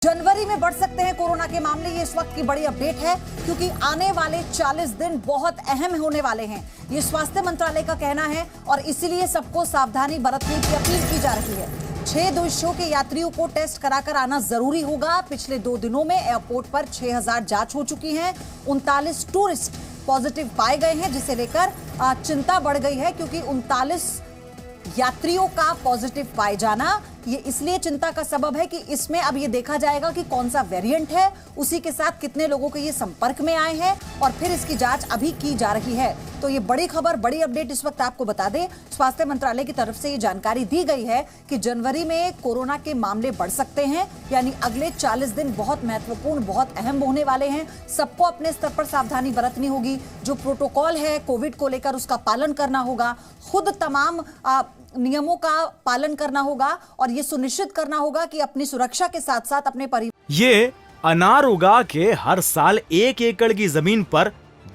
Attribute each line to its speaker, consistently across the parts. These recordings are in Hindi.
Speaker 1: जनवरी में बढ़ सकते हैं कोरोना के मामले, ये इस वक्त की बड़ी अपडेट है क्योंकि आने वाले 40 दिन बहुत अहम होने वाले हैं, ये स्वास्थ्य मंत्रालय का कहना है और इसीलिए सबको सावधानी बरतने की अपील की जा रही है। 6 देशों के यात्रियों को टेस्ट कराकर आना जरूरी होगा। पिछले 2 दिनों में एयरपोर्ट पर 6000 जांच हो चुकी है। 39 टूरिस्ट पॉजिटिव पाए गए हैं, जिसे लेकर चिंता बढ़ गई है क्योंकि 39 यात्रियों का पॉजिटिव पाए जाना ये इसलिए चिंता का सबब है कि इसमें अब ये देखा जाएगा कि कौन सा वेरिएंट है, उसी के साथ कितने लोगों के ये संपर्क में आए हैं और फिर इसकी जांच अभी की जा रही है। तो ये बड़ी खबर, बड़ी अपडेट इस वक्त आपको बता दें, स्वास्थ्य मंत्रालय की तरफ से ये जानकारी दी गई है कि जनवरी में कोरोना के मामले बढ़ सकते हैं, यानी अगले 40 दिन बहुत महत्वपूर्ण, बहुत अहम होने वाले हैं। सबको अपने स्तर पर सावधानी बरतनी होगी। जो प्रोटोकॉल है कोविड को लेकर उसका पालन करना होगा, खुद तमाम नियमों का पालन करना होगा और ये सुनिश्चित करना होगा कि अपनी सुरक्षा के साथ साथ अपने परिवार।
Speaker 2: ये अनार उगा के हर साल 1 एकड़ की जमीन पर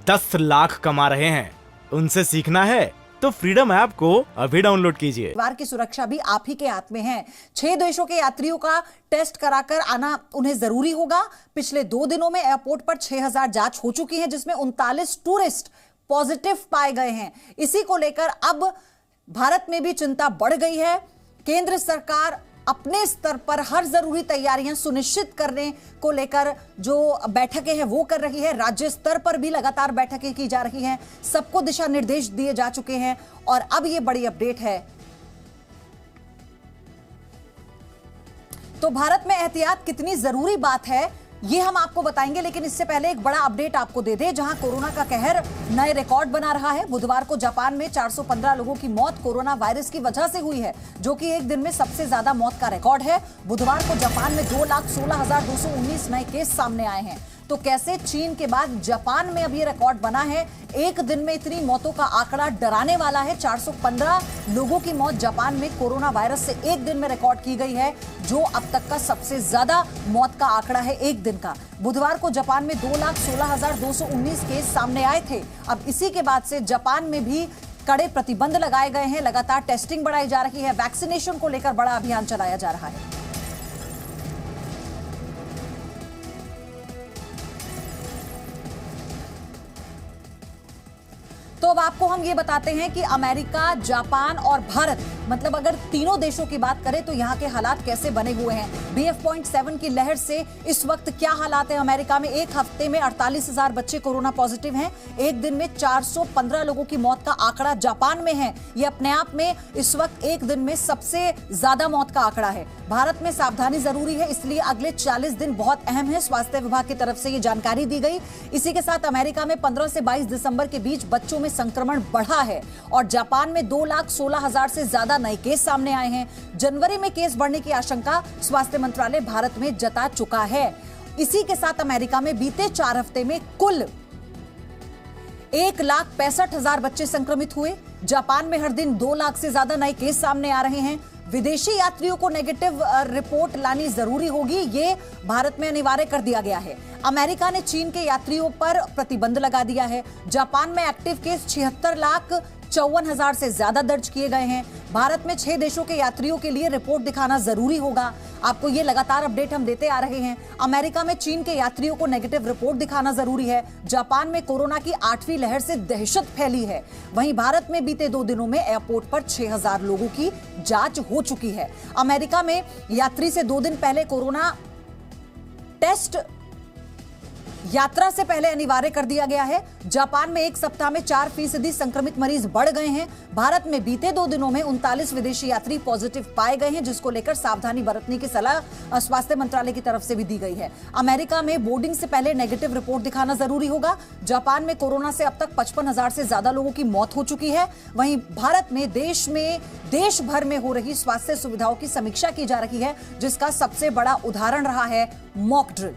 Speaker 2: 10 लाख कमा रहे हैं। उनसे सीखना है तो फ्रीडम ऐप को अभी डाउनलोड कीजिए।
Speaker 1: परिवार की सुरक्षा भी आप ही के हाथ में है। 6 देशों के यात्रियों का टेस्ट कराकर आना उन्हें जरूरी होगा। पिछले 2 दिनों में एयरपोर्ट पर 6000 जांच हो चुकी है, जिसमें 39 टूरिस्ट पॉजिटिव पाए गए हैं। इसी को लेकर अब भारत में भी चिंता बढ़ गई है। केंद्र सरकार अपने स्तर पर हर जरूरी तैयारियां सुनिश्चित करने को लेकर जो बैठकें हैं वो कर रही है। राज्य स्तर पर भी लगातार बैठकें की जा रही हैं, सबको दिशा निर्देश दिए जा चुके हैं और अब ये बड़ी अपडेट है। तो भारत में एहतियात कितनी जरूरी बात है ये हम आपको बताएंगे, लेकिन इससे पहले एक बड़ा अपडेट आपको दे दें, जहां कोरोना का कहर नए रिकॉर्ड बना रहा है। बुधवार को जापान में 415 लोगों की मौत कोरोना वायरस की वजह से हुई है, जो कि एक दिन में सबसे ज्यादा मौत का रिकॉर्ड है। बुधवार को जापान में 2,16,219 नए केस सामने आए हैं। तो कैसे चीन के बाद जापान में अब ये रिकॉर्ड बना है। एक दिन में इतनी मौतों का आंकड़ा डराने वाला है। 415 लोगों की मौत जापान में कोरोना वायरस से एक दिन में रिकॉर्ड की गई है, जो अब तक का सबसे ज्यादा मौत का आंकड़ा है एक दिन का। बुधवार को जापान में 2,16,219 केस सामने आए थे। अब इसी के बाद से जापान में भी कड़े प्रतिबंध लगाए गए हैं, लगातार टेस्टिंग बढ़ाई जा रही है, वैक्सीनेशन को लेकर बड़ा अभियान चलाया जा रहा है। तो अब आपको हम ये बताते हैं कि अमेरिका, जापान और भारत, मतलब अगर तीनों देशों की बात करें तो यहाँ के हालात कैसे बने हुए हैं। BF.7 की लहर से इस वक्त क्या हालात हैं अमेरिका में। एक हफ्ते में 48,000 बच्चे कोरोना पॉजिटिव हैं। एक दिन में 415 लोगों की मौत का आंकड़ा जापान में है। ये अपने आप में इस वक्त एक दिन में सबसे ज्यादा मौत का आंकड़ा है। भारत में सावधानी जरूरी है, इसलिए अगले 40 दिन बहुत अहम है। स्वास्थ्य विभाग की तरफ से ये जानकारी दी गई। इसी के साथ अमेरिका में 15 से 22 दिसंबर के बीच बच्चों में संक्रमण बढ़ा है और जापान में 2,16,000 से ज्यादा नए केस सामने आए हैं। जनवरी में केस बढ़ने की आशंका स्वास्थ्य मंत्रालय भारत में जता चुका है। इसी के साथ अमेरिका में बीते 4 हफ्ते में कुल 1,65,000 बच्चे संक्रमित हुए। जापान में हर दिन 2 लाख से ज्यादा नए केस सामने आ रहे हैं। विदेशी यात्रियों को नेगेटिव रिपोर्ट लानी जरूरी होगी, ये भारत में अनिवार्य कर दिया गया है। अमेरिका ने चीन के यात्रियों पर प्रतिबंध लगा दिया है। जापान में एक्टिव केस 76,54,000 से ज्यादा दर्ज किए गए हैं। भारत में 6 देशों के यात्रियों के लिए रिपोर्ट दिखाना जरूरी होगा। आपको ये लगातार अपडेट हम देते आ रहे हैं। अमेरिका में चीन के यात्रियों को नेगेटिव रिपोर्ट दिखाना जरूरी है। जापान में कोरोना की 8वीं लहर से दहशत फैली है। वहीं भारत में बीते 2 दिनों में एयरपोर्ट पर 6000 लोगों की जांच हो चुकी है। अमेरिका में यात्री से 2 दिन पहले कोरोना टेस्ट यात्रा से पहले अनिवार्य कर दिया गया है। जापान में एक सप्ताह में 4% संक्रमित मरीज बढ़ गए हैं। भारत में बीते 2 दिनों में 39 विदेशी यात्री पॉजिटिव पाए गए हैं, जिसको लेकर सावधानी बरतने की सलाह स्वास्थ्य मंत्रालय की तरफ से भी दी गई है। अमेरिका में बोर्डिंग से पहले नेगेटिव रिपोर्ट दिखाना जरूरी होगा। जापान में कोरोना से अब तक 55,000 से ज्यादा लोगों की मौत हो चुकी है। वहीं भारत में देश भर में हो रही स्वास्थ्य सुविधाओं की समीक्षा की जा रही है, जिसका सबसे बड़ा उदाहरण रहा है मॉक ड्रिल।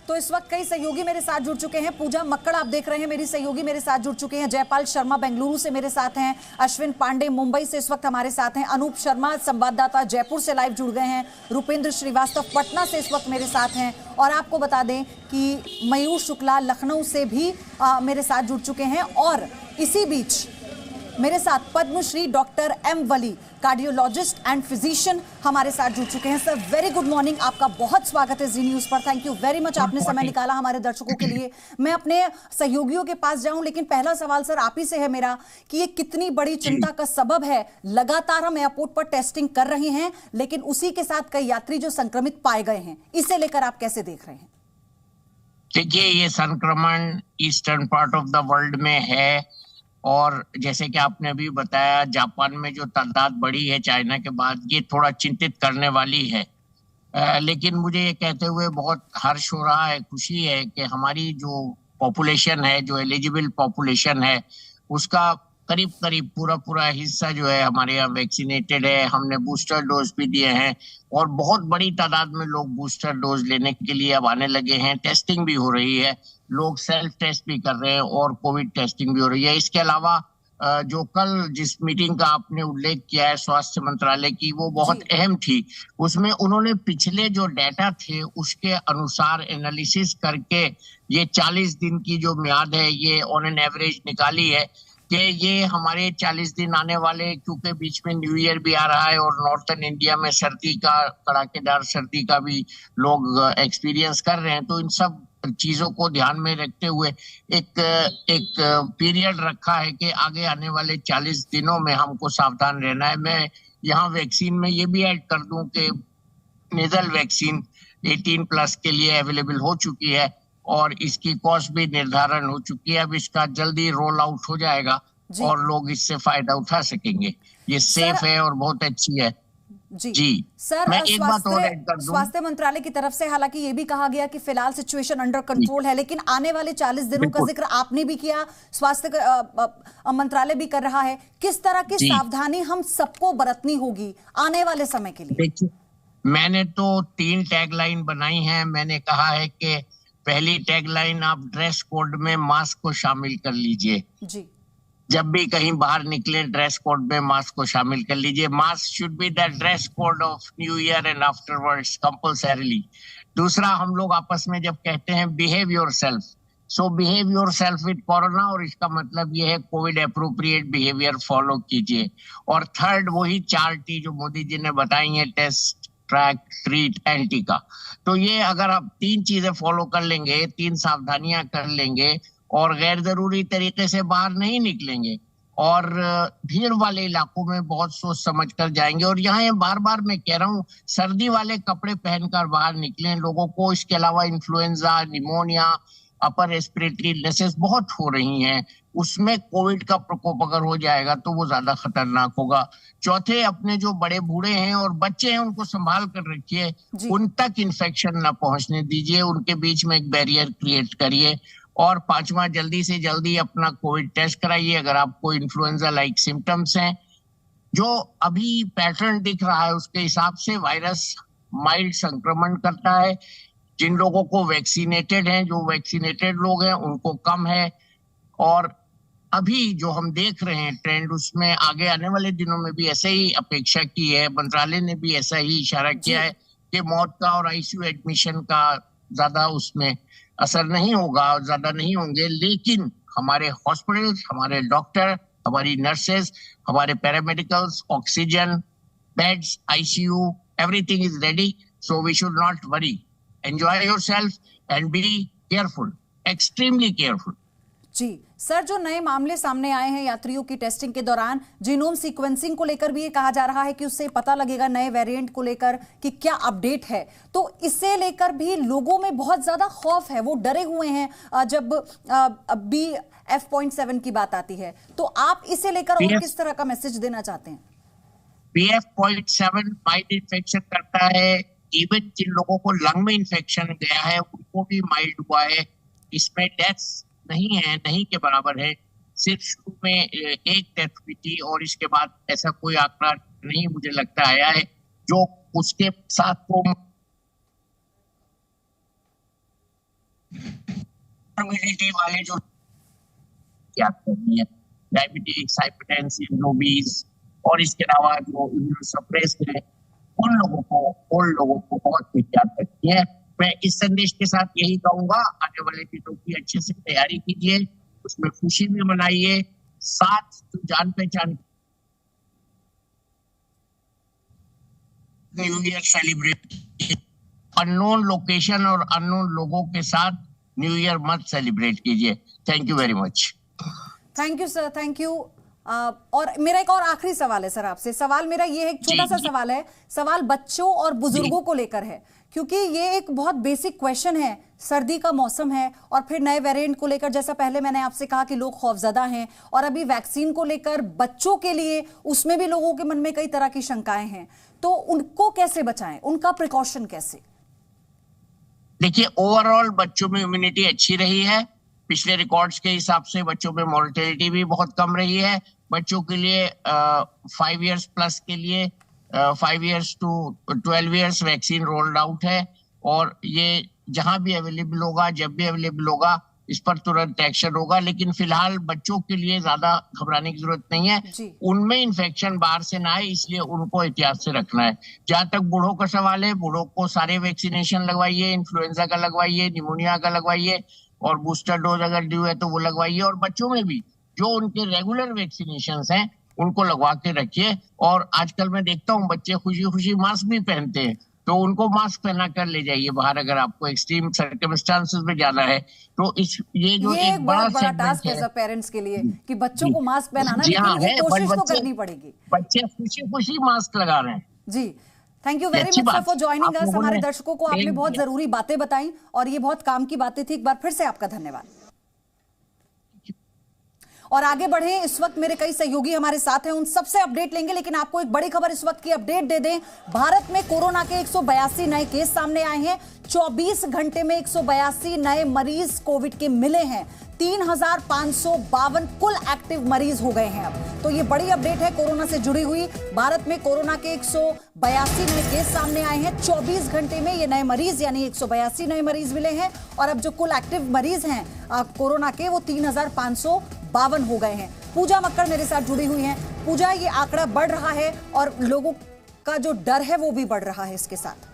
Speaker 1: तो तो इस वक्त कई सहयोगी मेरे साथ जुड़ चुके हैं। पूजा मक्कड़ आप देख रहे हैं, मेरी सहयोगी मेरे साथ जुड़ चुके हैं। जयपाल शर्मा बेंगलुरु से मेरे साथ हैं। अश्विन पांडे मुंबई से इस वक्त हमारे साथ हैं। अनूप शर्मा संवाददाता जयपुर से लाइव जुड़ गए हैं। रुपेंद्र श्रीवास्तव पटना से इस वक्त मेरे साथ हैं। और आपको बता दें कि मयूर शुक्ला लखनऊ से भी मेरे साथ जुड़ चुके हैं। और इसी बीच मेरे साथ Padmashri doctor M Wali cardiologist and physician हमारे साथ जुड़ चुके हैं। सर वेरी गुड मॉर्निंग, आपका बहुत स्वागत है जी न्यूज पर। थैंक यू वेरी मच, आपने समय निकाला हमारे दर्शकों के लिए। मैं अपने सहयोगियों के पास जाऊं, लेकिन पहला सवाल सर आप ही से है मेरा कि ये कितनी बड़ी चिंता का सबब है। लगातार हम एयरपोर्ट पर टेस्टिंग कर रहे हैं, लेकिन उसी के साथ कई यात्री जो संक्रमित पाए गए हैं, इसे लेकर आप कैसे देख रहे हैं?
Speaker 3: देखिए, ये संक्रमण eastern part of the world में है और जैसे कि आपने अभी बताया, जापान में जो तादाद बढ़ी है चाइना के बाद, ये थोड़ा चिंतित करने वाली है। लेकिन मुझे ये कहते हुए बहुत हर्ष हो रहा है, खुशी है कि हमारी जो पॉपुलेशन है, जो एलिजिबल पॉपुलेशन है, उसका करीब करीब पूरा हिस्सा जो है हमारे यहाँ वैक्सीनेटेड है। हमने बूस्टर डोज भी दिए हैं और बहुत बड़ी तादाद में लोग बूस्टर डोज लेने के लिए अब आने लगे हैं। टेस्टिंग भी हो रही है, लोग सेल्फ टेस्ट भी कर रहे हैं और कोविड टेस्टिंग भी हो रही है। इसके अलावा जो कल जिस मीटिंग का आपने उल्लेख किया है स्वास्थ्य मंत्रालय की, वो बहुत अहम थी। उसमें उन्होंने पिछले जो डाटा थे उसके अनुसार एनालिसिस करके ये 40 दिन की जो म्याद है ये ऑन एन एवरेज निकाली है कि ये हमारे 40 दिन आने वाले, क्योंकि बीच में न्यू ईयर भी आ रहा है और नॉर्थर्न इंडिया में सर्दी का, कड़ाकेदार सर्दी का भी लोग एक्सपीरियंस कर रहे हैं। तो इन सब चीजों को ध्यान में रखते हुए एक पीरियड रखा है कि आगे आने वाले 40 दिनों में हमको सावधान रहना है। मैं यहाँ वैक्सीन में ये भी ऐड कर दूं कि नेजल वैक्सीन 18+ के लिए अवेलेबल हो चुकी है और इसकी कॉस्ट भी निर्धारण हो चुकी है। अब इसका जल्दी रोल आउट हो जाएगा और लोग इससे फायदा उठा सकेंगे। ये सेफ है और बहुत अच्छी है। जी
Speaker 1: सर,
Speaker 3: मैं एक बात और ऐड कर दूं।
Speaker 1: स्वास्थ्य मंत्रालय की तरफ से हालांकि ये भी कहा गया कि फिलहाल सिचुएशन अंडर कंट्रोल है, लेकिन आने वाले 40 दिनों का जिक्र आपने भी किया, स्वास्थ्य मंत्रालय भी कर रहा है। किस तरह की सावधानी हम सबको बरतनी होगी आने वाले समय के लिए?
Speaker 3: देखिए, मैंने तो 3 टैगलाइन बनाई है। मैंने कहा है कि पहली टैगलाइन, आप ड्रेस कोड में मास्क को शामिल कर लीजिए
Speaker 1: जी।
Speaker 3: जब भी कहीं बाहर निकले ड्रेस कोड में मास्क को शामिल कर लीजिए। Mask should be the dress code of new year and afterwards compulsorily. दूसरा, हम लोग आपस में जब कहते हैं behave yourself, so behave yourself with corona, और इसका मतलब ये है कोविड एप्रोप्रिएट बिहेवियर फॉलो कीजिए। और थर्ड, वही 4T जो मोदी जी ने बताई है, टेस्ट, ट्रैक, ट्रीट, एंटी का। तो ये अगर आप 3 चीजें फॉलो कर लेंगे, 3 सावधानियां कर लेंगे और गैर जरूरी तरीके से बाहर नहीं निकलेंगे और भीड़ वाले इलाकों में बहुत सोच समझ कर जाएंगे। और यहाँ बार बार मैं कह रहा हूँ, सर्दी वाले कपड़े पहनकर बाहर निकलें लोगों को। इसके अलावा influenza, pneumonia, upper respiratory illnesses बहुत हो रही हैं, उसमें कोविड का प्रकोप अगर हो जाएगा तो वो ज्यादा खतरनाक होगा। चौथे, अपने जो बड़े बूढ़े हैं और बच्चे हैं उनको संभाल कर रखिए, उन तक इन्फेक्शन ना पहुंचने दीजिए, उनके बीच में एक बैरियर क्रिएट करिए। और 5वां, जल्दी से जल्दी अपना कोविड टेस्ट कराइए अगर आपको इन्फ्लुएंजा लाइक सिम्टम्स हैं। जो अभी पैटर्न दिख रहा है उसके हिसाब से वायरस माइल्ड संक्रमण करता है। जिन लोगों को वैक्सीनेटेड हैं, जो वैक्सीनेटेड लोग हैं उनको कम है। और अभी जो हम देख रहे हैं ट्रेंड, उसमें आगे आने वाले दिनों में भी ऐसे ही अपेक्षा की है। मंत्रालय ने भी ऐसा ही इशारा किया है कि मौत का और आईसीयू एडमिशन का ज्यादा उसमें असर नहीं होगा, ज्यादा नहीं होंगे। लेकिन हमारे हॉस्पिटल्स, हमारे डॉक्टर, हमारी नर्सेज, हमारे paramedicals, oxygen beds, ICU, everything is ready, so we should not worry. Enjoy yourself and be careful, extremely careful.
Speaker 1: जी सर, जो नए मामले सामने आए हैं यात्रियों की टेस्टिंग के दौरान, जीनोम सीक्वेंसिंग को लेकर भी ये कहा जा रहा है कि उससे पता लगेगा नए वेरिएंट को लेकर कि क्या अपडेट है। तो इसे लेकर भी लोगों में बहुत ज्यादा खौफ है, वो डरे हुए हैं जब BF.7 की बात आती है। तो आप इसे लेकर और किस तरह का मैसेज देना चाहते हैं?
Speaker 3: BF.7 माइल्ड इन्फेक्शन करता है। इवन जिन लोगों को लंग में इन्फेक्शन गया है उनको भी माइल्ड हुआ है। इसमें डेथ्स नहीं है, नहीं के बराबर है। सिर्फ शुरू में एक डेथ हुई थी और इसके बाद ऐसा कोई आंकड़ा नहीं मुझे लगता आया है जो उसके साथ को कम्युनिटी वाले जो क्या करनी है, डायबिटिक्स, हाइपरटेंशन, ओबीज और इसके अलावा जो इम्यूनोसप्रेस्ड है, उन लोगों को, ओल्ड लोगों को बहुत एहतियात रखनी है। मैं इस संदेश के साथ यही कहूंगा, आने वाले दिनों की अच्छे से तैयारी कीजिए, उसमें खुशी भी मनाइए, साथ जान पहचान new year celebrate, unknown location और अननोन लोगों के साथ न्यू ईयर मत सेलिब्रेट कीजिए। Thank you very much.
Speaker 1: Thank you sir, thank you. और मेरा एक और आखिरी सवाल है सर आपसे। सवाल मेरा ये है, एक छोटा सा सवाल है, सवाल बच्चों और बुजुर्गों को लेकर है, क्योंकि ये एक बहुत बेसिक क्वेश्चन है। सर्दी का मौसम है और फिर नए वेरिएंट को लेकर, जैसा पहले मैंने आपसे कहा कि लोग खौफजदा हैं, और अभी वैक्सीन को लेकर बच्चों के लिए उसमें भी लोगों के मन में कई तरह की शंकाएं हैं, तो उनको कैसे बचाएं, उनका प्रिकॉशन कैसे?
Speaker 3: देखिए, ओवरऑल बच्चों में इम्यूनिटी अच्छी रही है। पिछले रिकॉर्ड्स के हिसाब से बच्चों में मोर्टेलिटी भी बहुत कम रही है। बच्चों के लिए 5 इयर्स प्लस के लिए 5 years to 12 years vaccine rolled out है, और ये जहां भी अवेलेबल होगा, जब भी अवेलेबल होगा, इस पर तुरंत एक्शन होगा। लेकिन फिलहाल बच्चों के लिए ज्यादा घबराने की जरूरत नहीं है। उनमें इन्फेक्शन बाहर से ना आए, इसलिए उनको एहतियात से रखना है। जहां तक बूढ़ों का सवाल है, बूढ़ों को सारे वैक्सीनेशन लगवाइए, इन्फ्लुएंजा का लगवाइए, निमोनिया का लगवाइए, और बूस्टर डोज अगर ड्यू है तो वो लगवाइए। और बच्चों में भी जो उनके रेगुलर वैक्सीनेशन हैं उनको लगवा के रखिए। और आजकल मैं देखता हूँ बच्चे खुशी खुशी मास्क भी पहनते हैं, तो उनको मास्क पहना कर ले जाइए बाहर, अगर आपको एक्सट्रीम सर्कमस्टांसेस में जाना है तो। ये जो एक बड़ा
Speaker 1: टास्क है पेरेंट्स के लिए कि बच्चों को मास्क पहनाना, लेकिन ये कोशिश तो करनी पड़ेगी।
Speaker 3: बच्चे खुशी खुशी मास्क लगा रहे हैं।
Speaker 1: जी, thank you very much for joining us. हमारे दर्शकों को आपने बहुत जरूरी बातें बताई और ये बहुत काम की बातें थी। एक बार फिर से आपका धन्यवाद। और आगे बढ़े, इस वक्त मेरे कई सहयोगी हमारे साथ हैं, उन सबसे अपडेट लेंगे, लेकिन आपको एक बड़ी खबर इस वक्त की अपडेट दे दें। भारत में कोरोना के 182 नए केस सामने आए हैं। 24 घंटे में 182 नए मरीज कोविड के मिले हैं। 3552 कुल एक्टिव मरीज हो गए हैं अब। तो ये बड़ी अपडेट है कोरोना से जुड़ी हुई। भारत में कोरोना के 182 नए केस सामने आए हैं। 24 घंटे में ये नए मरीज यानी 182 नए मरीज मिले हैं, और अब जो कुल एक्टिव मरीज हैं कोरोना के, वो 3552 हो गए हैं। पूजा मक्कड़ मेरे साथ जुड़ी हुई हैं। पूजा, ये आंकड़ा बढ़ रहा है और लोगों का जो डर है वो भी बढ़ रहा है इसके साथ।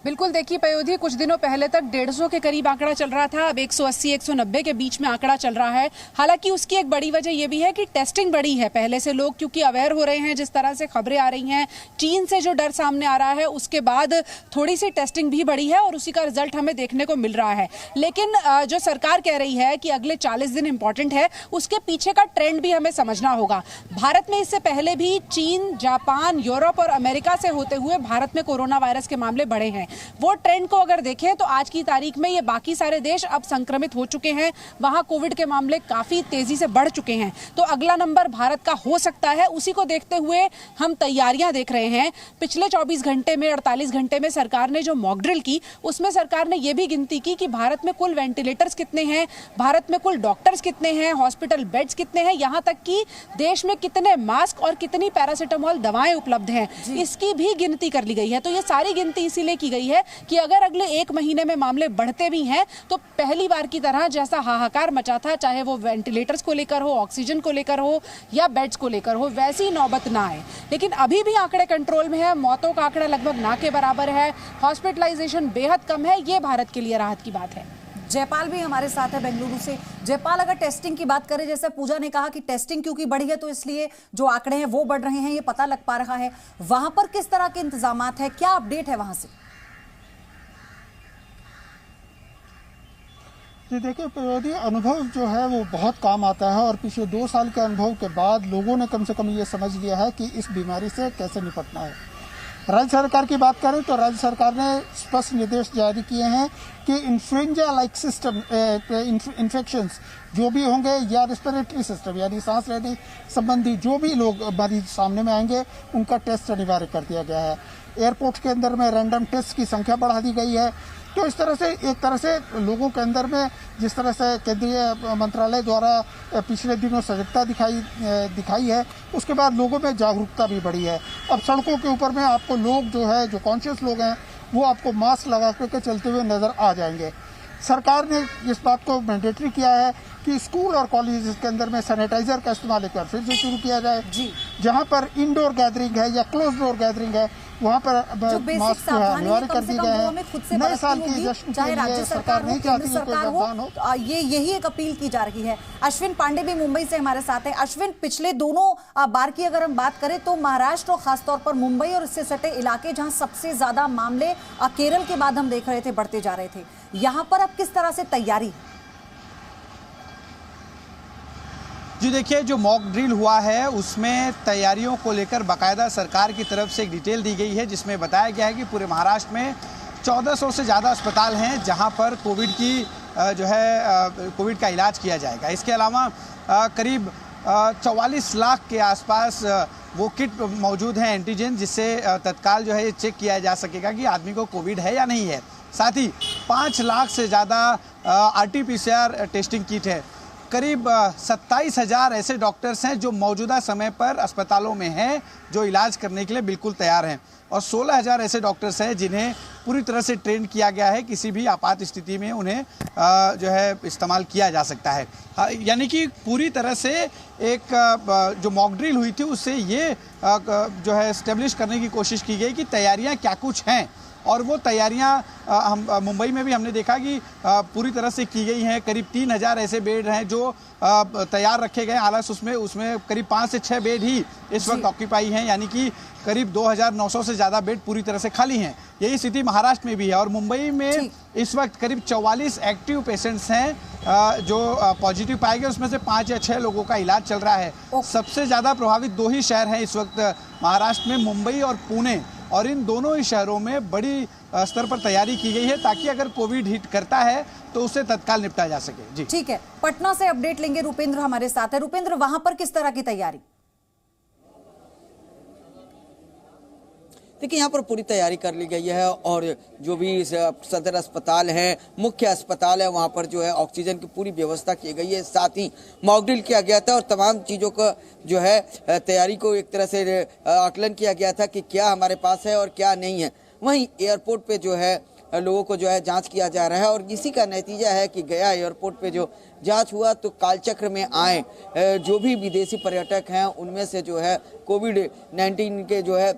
Speaker 4: बिल्कुल, देखिए पयोधी, कुछ दिनों पहले तक 150 के करीब आंकड़ा चल रहा था, अब 180-190 के बीच में आंकड़ा चल रहा है। हालांकि उसकी एक बड़ी वजह यह भी है कि टेस्टिंग बढ़ी है पहले से, लोग क्योंकि अवेयर हो रहे हैं, जिस तरह से खबरें आ रही हैं, चीन से जो डर सामने आ रहा है, उसके बाद थोड़ी सी टेस्टिंग भी बढ़ी है और उसी का रिजल्ट हमें देखने को मिल रहा है। लेकिन जो सरकार कह रही है कि अगले 40 दिन इंपॉर्टेंट है, उसके पीछे का ट्रेंड भी हमें समझना होगा। भारत में इससे पहले भी चीन, जापान, यूरोप और अमेरिका से होते हुए भारत में कोरोना वायरस के मामले बढ़े हैं। वो ट्रेंड को अगर देखें तो आज की तारीख में ये बाकी सारे देश अब संक्रमित हो चुके हैं, वहां कोविड के मामले काफी तेजी से बढ़ चुके हैं। तो अगला नंबर भारत का हो सकता है। उसी को देखते हुए हम तैयारियां देख रहे हैं। पिछले 24 घंटे में, 48 घंटे में सरकार ने जो मॉक ड्रिल की, उसमें सरकार ने यह भी गिनती की कि भारत में कुल वेंटिलेटर्स कितने हैं, भारत में कुल डॉक्टर्स कितने हैं, हॉस्पिटल बेड्स कितने हैं, यहां तक कि देश में कितने मास्क और कितनी पैरासिटामोल दवाएं उपलब्ध हैं, इसकी भी गिनती कर ली गई है। तो ये सारी गिनती इसीलिए की गई है कि अगर अगले 1 महीने में मामले बढ़ते भी हैं तो पहली बार की तरह जैसा हाहाकार मचा था, चाहे वो वेंटिलेटर्स को लेकर हो, ऑक्सीजन को लेकर हो या बेड्स को लेकर हो, वैसी नौबत ना आए। लेकिन अभी भी आंकड़े कंट्रोल में है, मौतों का आंकड़ा लगभग ना के बराबर है, हॉस्पिटलाइजेशन बेहद कम है। ये भारत के लिए राहत की बात है।
Speaker 1: जयपाल भी हमारे साथ है बेंगलुरु से। जयपाल, अगर टेस्टिंग की बात करें, जैसे पूजा ने कहा कि टेस्टिंग क्योंकि बढ़ी है तो इसलिए जो आंकड़े हैं वो बढ़ रहे हैं, ये पता लग पा रहा है। वहां पर किस तरह के इंतजामात है, क्या अपडेट है वहां से?
Speaker 5: जी देखिए प्रयोदी, अनुभव जो है वो बहुत काम आता है, और पिछले 2 साल के अनुभव के बाद लोगों ने कम से कम ये समझ लिया है कि इस बीमारी से कैसे निपटना है। राज्य सरकार की बात करें तो राज्य सरकार ने स्पष्ट निर्देश जारी किए हैं कि इन्फ्लुएंजा लाइक सिस्टम इन्फेक्शंस जो भी होंगे, या रेस्पिरेटरी सिस्टम यानी सांस लेने संबंधी जो भी लोग मरीज सामने में आएंगे, उनका टेस्ट अनिवार्य कर दिया गया है। एयरपोर्ट के अंदर में रैंडम टेस्ट की संख्या बढ़ा दी गई है। तो इस तरह से एक तरह से लोगों के अंदर में जिस तरह से केंद्रीय मंत्रालय द्वारा पिछले दिनों सजगता दिखाई है, उसके बाद लोगों में जागरूकता भी बढ़ी है। अब सड़कों के ऊपर में आपको लोग जो है, जो कॉन्शियस लोग हैं, वो आपको मास्क लगा करके चलते हुए नजर आ जाएंगे। सरकार ने इस बात को मैंडेटरी किया है कि स्कूल और कॉलेज के अंदर में सैनिटाइजर का इस्तेमाल एक बार फिर से शुरू किया जाए। जी, जहाँ पर इंडोर गैदरिंग है या क्लोज डोर गैदरिंग है वहाँ पर मास्क जो है अनिवार्य कर दी गए हैं। नए साल की जश्न के लिए सरकार नहीं चाहती कि कोई नुकसान हो।
Speaker 1: यही एक अपील की जा रही है। अश्विन पांडे भी मुंबई से हमारे साथ हैं। अश्विन, पिछले दोनों बार की अगर हम बात करें तो महाराष्ट्र और खासतौर पर मुंबई और इससे सटे इलाके जहां सबसे ज्यादा मामले केरल के बाद हम देख रहे थे बढ़ते जा रहे थे, यहां पर अब किस तरह से तैयारी?
Speaker 6: जी देखिए, जो मॉक ड्रिल हुआ है उसमें तैयारियों को लेकर बाकायदा सरकार की तरफ से एक डिटेल दी गई है, जिसमें बताया गया है कि पूरे महाराष्ट्र में 1400 से ज़्यादा अस्पताल हैं जहां पर कोविड की जो है कोविड का इलाज किया जाएगा। इसके अलावा करीब 44 लाख के आसपास वो किट मौजूद हैं एंटीजन, जिससे तत्काल जो है ये चेक किया जा सकेगा कि आदमी को कोविड है या नहीं है। साथ ही 5 लाख से ज़्यादा RT-PCR टेस्टिंग किट है। करीब 27,000 ऐसे डॉक्टर्स हैं जो मौजूदा समय पर अस्पतालों में हैं, जो इलाज करने के लिए बिल्कुल तैयार हैं, और 16,000 ऐसे डॉक्टर्स हैं जिन्हें पूरी तरह से ट्रेन किया गया है, किसी भी आपात स्थिति में उन्हें जो है इस्तेमाल किया जा सकता है। यानी कि पूरी तरह से एक जो मॉक ड्रिल हुई थी उससे ये जो है एस्टेब्लिश करने की कोशिश की गई कि तैयारियां क्या कुछ हैं, और वो तैयारियां हम मुंबई में भी हमने देखा कि पूरी तरह से की गई हैं। करीब 3,000 ऐसे बेड हैं जो तैयार रखे गए, हालांकि उसमें करीब 5 से 6 बेड ही इस वक्त ऑक्यूपाई हैं, यानी कि करीब 2,900 से ज़्यादा बेड पूरी तरह से खाली हैं। यही स्थिति महाराष्ट्र में भी है, और मुंबई में इस वक्त करीब 44 एक्टिव पेशेंट्स हैं जो पॉजिटिव पाए गए, उसमें से 5 या 6 लोगों का इलाज चल रहा है। सबसे ज़्यादा प्रभावित 2 ही शहर हैं इस वक्त महाराष्ट्र में, मुंबई और पुणे, और इन दोनों ही शहरों में बड़ी स्तर पर तैयारी की गई है ताकि अगर कोविड हिट करता है तो उससे तत्काल निपटा जा सके। जी
Speaker 1: ठीक है, पटना से अपडेट लेंगे, रुपेंद्र हमारे साथ है। रुपेंद्र, वहां पर किस तरह की तैयारी?
Speaker 7: देखिए, यहाँ पर पूरी तैयारी कर ली गई है, और जो भी सदर अस्पताल है, मुख्य अस्पताल है, वहाँ पर जो है ऑक्सीजन की पूरी व्यवस्था की गई है। साथ ही मॉक ड्रिल किया गया था और तमाम चीज़ों का जो है तैयारी को एक तरह से आकलन किया गया था कि क्या हमारे पास है और क्या नहीं है। वहीं एयरपोर्ट पे जो है लोगों को जो है जांच किया जा रहा है, और इसी का नतीजा है कि गया एयरपोर्ट पे जो जांच हुआ तो कालचक्र में आए जो भी विदेशी पर्यटक हैं उनमें से जो है कोविड-19 के जो है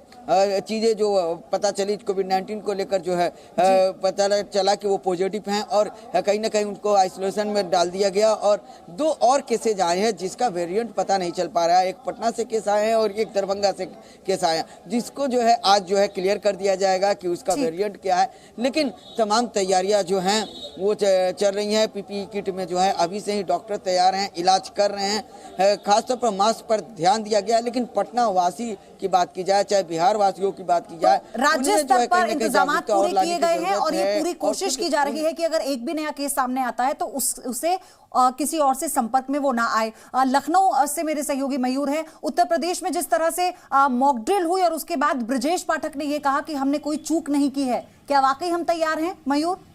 Speaker 7: चीज़ें जो पता चली, कोविड-19 को लेकर जो है पता चला कि वो पॉजिटिव हैं, और कहीं ना कहीं उनको आइसोलेशन में डाल दिया गया। और 2 और केसेज आए हैं जिसका वेरिएंट पता नहीं चल पा रहा है। एक पटना से केस आए हैं और एक दरभंगा से केस आए हैं, जिसको जो है आज जो है क्लियर कर दिया जाएगा कि उसका वेरिएंट क्या है। लेकिन तमाम तैयारियां जो हैं वो चल रही हैं। PPE किट में जो है अभी से ही डॉक्टर तैयार हैं, इलाज कर रहे हैं। खासतौर पर मास्क पर ध्यान दिया गया। लेकिन पटना वासी की बात की जाए, चाहे बिहार वासियों की बात की जाए,
Speaker 1: तो राज्य स्तर पर इंतजाम पूरे किए गए हैं, और ये पूरी कोशिश की जा रही है कि अगर एक भी नया केस सामने आता है तो उसे किसी और से संपर्क में वो ना आए। लखनऊ से मेरे सहयोगी मयूर है। उत्तर प्रदेश में जिस तरह से मॉक ड्रिल हुई और उसके बाद ब्रजेश पाठक ने यह कहा कि हमने कोई चूक नहीं की है, क्या वाकई हम तैयार हैं मयूर?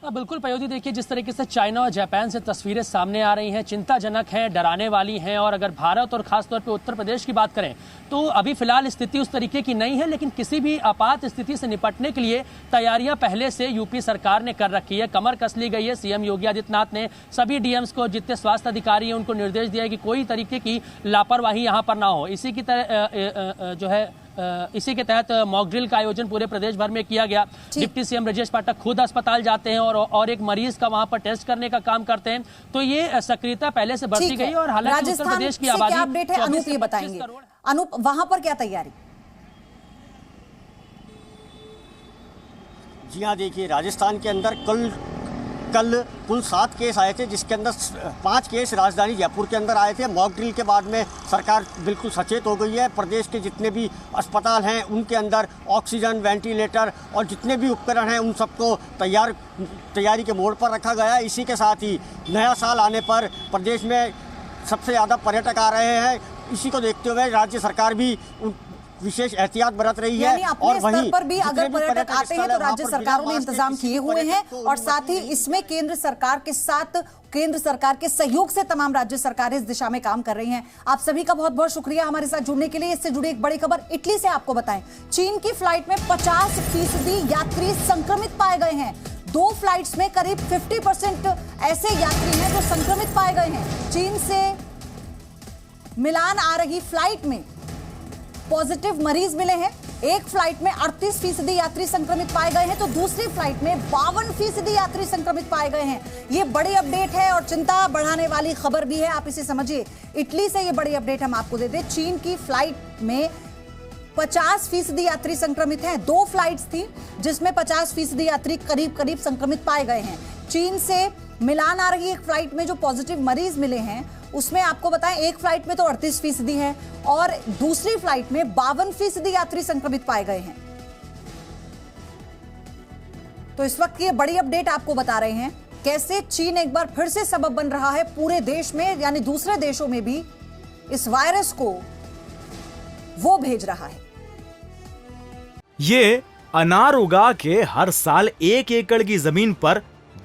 Speaker 8: बिल्कुल पयोधी, देखिए जिस तरीके से चाइना और जापान से तस्वीरें सामने आ रही हैं, चिंताजनक हैं, डराने वाली हैं। और अगर भारत और खासतौर पे उत्तर प्रदेश की बात करें तो अभी फिलहाल स्थिति उस तरीके की नहीं है, लेकिन किसी भी आपात स्थिति से निपटने के लिए तैयारियां पहले से यूपी सरकार ने कर रखी है। कमर कस ली गई है। CM योगी आदित्यनाथ ने सभी DMs को, जितने स्वास्थ्य अधिकारी हैं, उनको निर्देश दिया है कि कोई तरीके की लापरवाही यहाँ पर ना हो। इसी की तरह जो है इसी के तहत मॉक ड्रिल का आयोजन पूरे प्रदेश भर में किया गया। डिप्टी CM ब्रजेश पाठक खुद अस्पताल जाते हैं और एक मरीज का वहां पर टेस्ट करने का काम करते हैं। तो ये सक्रियता पहले से बढ़ती गई। और हालांकि उत्तर प्रदेश की आबादी
Speaker 1: अपडेट है, अनूप ये बताएंगे। अनूप, वहां पर क्या तैयारी?
Speaker 9: जी हाँ, देखिए राजस्थान के अंदर कल कुल 7 केस आए थे, जिसके अंदर 5 केस राजधानी जयपुर के अंदर आए थे। मॉक ड्रिल के बाद में सरकार बिल्कुल सचेत हो गई है। प्रदेश के जितने भी अस्पताल हैं उनके अंदर ऑक्सीजन, वेंटिलेटर और जितने भी उपकरण हैं उन सबको तैयारी के मोड़ पर रखा गया है। इसी के साथ ही नया साल आने पर प्रदेश में सबसे ज़्यादा पर्यटक आ रहे हैं। इसी को देखते हुए राज्य सरकार भी विशेष एहतियात बरत रही है।
Speaker 1: यानी अपने स्तर पर भी अगर पर्यटक आते हैं तो राज्य सरकारों ने इंतजाम किए हुए हैं और साथ ही इसमें केंद्र सरकार के साथ केंद्र सरकार के सहयोग से तमाम राज्य सरकारें इस दिशा में काम कर रही हैं। आप सभी का बहुत बहुत शुक्रिया हमारे साथ जुड़ने के लिए। इससे जुड़ी एक बड़ी खबर इटली से आपको बताएं, चीन की फ्लाइट में 50% यात्री संक्रमित पाए गए हैं। 2 फ्लाइट्स में करीब 50% ऐसे यात्री हैं जो संक्रमित पाए गए हैं। चीन से मिलान आ रही फ्लाइट में पॉजिटिव मरीज मिले हैं। एक फ्लाइट में 38% यात्री संक्रमित पाए गए हैं तो दूसरी फ्लाइट में 52% यात्री संक्रमित पाए गए हैं। ये बड़ी अपडेट है और चिंता बढ़ाने वाली खबर भी है, आप इसे समझिए। इटली से ये बड़ी अपडेट हम आपको दे दें, चीन की फ्लाइट में 50% यात्री संक्रमित हैं। 2 फ्लाइट्स थी जिसमें 50% यात्री करीब संक्रमित पाए गए हैं। चीन से मिलान आ रही एक फ्लाइट में जो पॉजिटिव मरीज मिले हैं उसमें आपको बताएं एक फ्लाइट में तो 38% है और दूसरी फ्लाइट में 52% यात्री संक्रमित पाए गए हैं। तो इस वक्त ये बड़ी अपडेट आपको बता रहे हैं कैसे चीन एक बार फिर से सबब बन रहा है पूरे देश में, यानी दूसरे देशों में भी इस वायरस को वो भेज रहा है।
Speaker 2: ये अनार उगा के हर साल 1 एकड़ की जमीन पर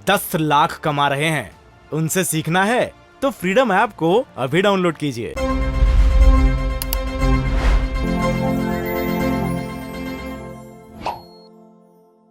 Speaker 2: 10 लाख कमा रहे हैं। उनसे सीखना है तो फ्रीडम ऐप को अभी डाउनलोड कीजिए।